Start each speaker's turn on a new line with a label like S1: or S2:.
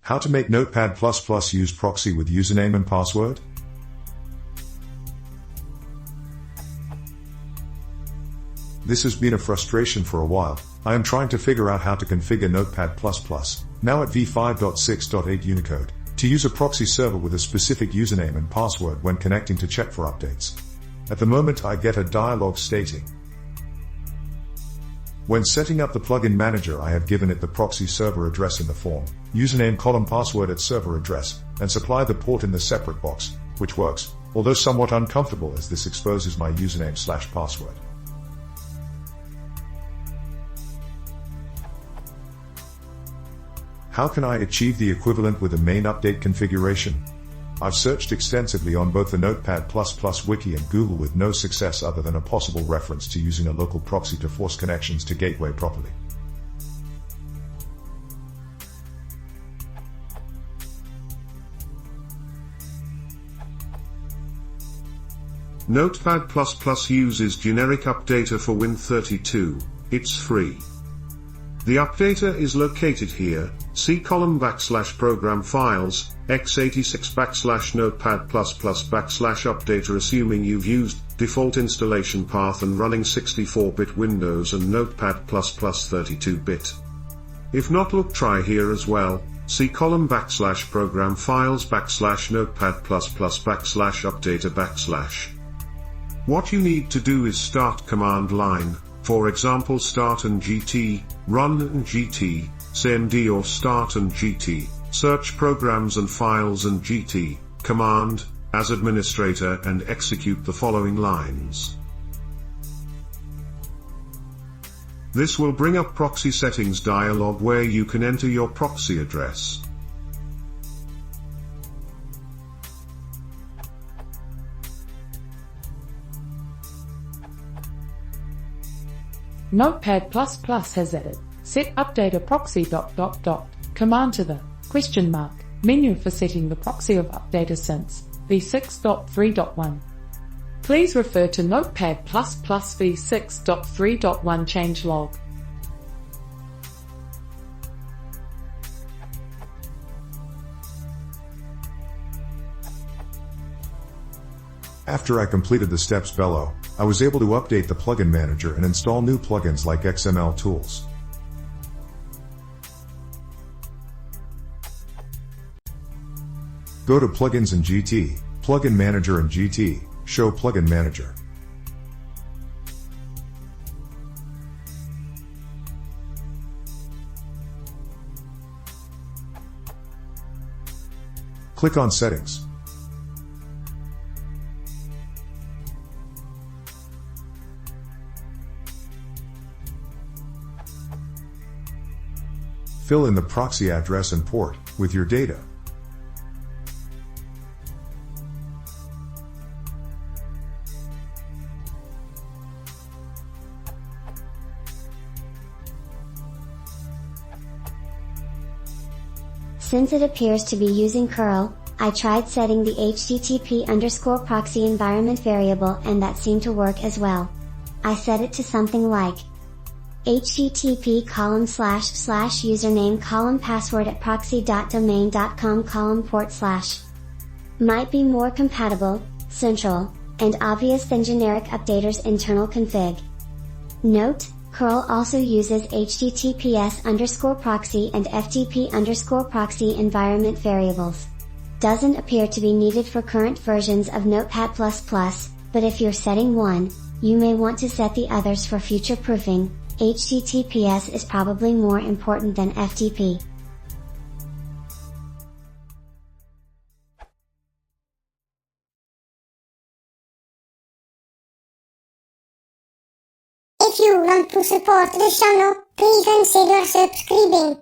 S1: How to make Notepad++ use proxy with username and password? This has been a frustration for a while. I am trying to figure out how to configure Notepad++, now at v5.6.8 Unicode, to use a proxy server with a specific username and password when connecting to check for updates. At the moment I get a dialog stating, when setting up the plugin manager I have given it the proxy server address in the form, username column password at server address, and supply the port in the separate box, which works, although somewhat uncomfortable as this exposes my username/password. How can I achieve the equivalent with a main update configuration? I've searched extensively on both the Notepad++ wiki and Google with no success other than a possible reference to using a local proxy to force connections to gateway properly.
S2: Notepad++ uses generic updater for Win32, it's free. The updater is located here, C /program files, x86 /notepad++ /updater assuming you've used default installation path and running 64-bit Windows and Notepad++ 32-bit. If not, look, try here as well, C /program files /notepad++ /updater /. What you need to do is start command line, for example start and GT, run and GT, cmd or start and GT, search programs and files and GT, command, as administrator and execute the following lines. This will bring up proxy settings dialog where you can enter your proxy address.
S3: Notepad++ has added set updater proxy ... command to the ? menu for setting the proxy of updater since v6.3.1. Please refer to Notepad++ v6.3.1 changelog.
S1: After I completed the steps below, I was able to update the plugin manager and install new plugins like XML tools. Go to Plugins and GT, Plugin Manager and GT, show Plugin Manager. Click on Settings. Fill in the proxy address and port with your data.
S4: Since it appears to be using curl, I tried setting the http_proxy environment variable and that seemed to work as well. I set it to something like http://username password at proxy.domain.com port/. Might be more compatible, central, and obvious than generic updater's internal config. Note, curl also uses https_proxy and ftp_proxy environment variables. Doesn't appear to be needed for current versions of Notepad++, but if you're setting one, you may want to set the others for future proofing. HTTPS is probably more important than FTP.
S5: If you want to support the channel, please consider subscribing.